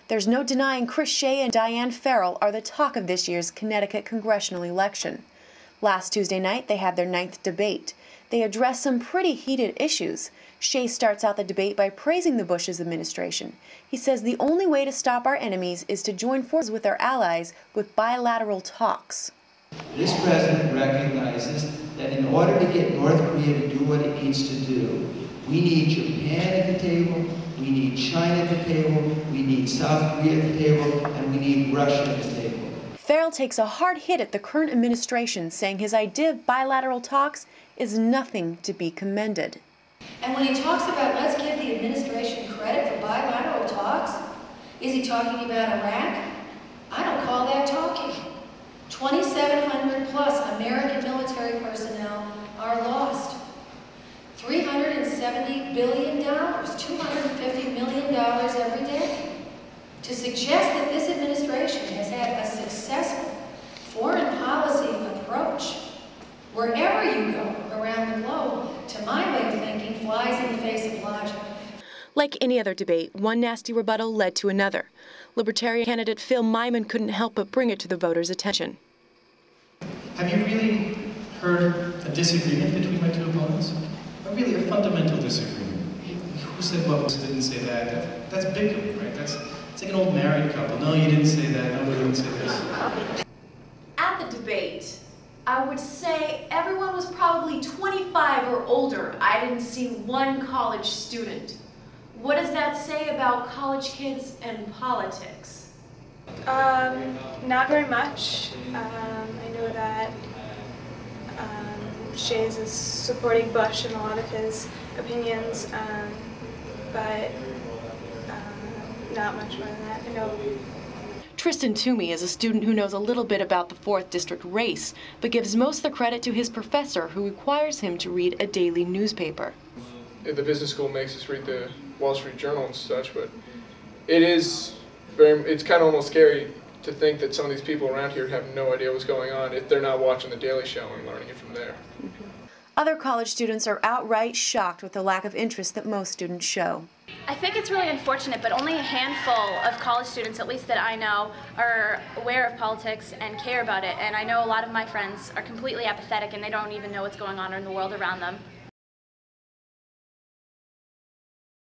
There's no denying Chris Shays and Shays Ferrall are the talk of this year's Connecticut congressional election. Last Tuesday night, they had their 9th debate. They addressed some pretty heated issues. Shays starts out the debate by praising the Bush administration. He says the only way to stop our enemies is to join forces with our allies with bilateral talks. This president recognizes that in order to get North Korea to do what it needs to do, we need Japan at the table, we need China at the table, we need South Korea at the table, and we need Russia at the table. Ferrall takes a hard hit at the current administration, saying his idea of bilateral talks is nothing to be commended. And when he talks about let's give the administration credit for bilateral talks, is he talking about Iraq? I don't call that talking. 2,700 plus American military personnel are lost. $370 billion, $250 million every day. To suggest that this administration has had a successful foreign policy approach wherever you go around the globe, to my way of thinking, flies in the face of logic. Like any other debate, one nasty rebuttal led to another. Libertarian candidate Phil Myman couldn't help but bring it to the voters' attention. Have you really heard a disagreement between my two opponents? Really a fundamental disagreement. Who said what, who didn't say that? That's bickering, right? It's like an old married couple. No, you didn't say that. No, we didn't say this. At the debate, I would say everyone was probably 25 or older. I didn't see one college student. What does that say about college kids and politics? Not very much. I know that Shays is supporting Bush in a lot of his opinions, but not much more than that. I know. Tristan Toomey is a student who knows a little bit about the 4th District race, but gives most of the credit to his professor, who requires him to read a daily newspaper. The business school makes us read the Wall Street Journal and such, but it's kind of almost scary to think that some of these people around here have no idea what's going on if they're not watching The Daily Show and learning it from there. Other college students are outright shocked with the lack of interest that most students show. I think it's really unfortunate, but only a handful of college students, at least that I know, are aware of politics and care about it. And I know a lot of my friends are completely apathetic and they don't even know what's going on in the world around them.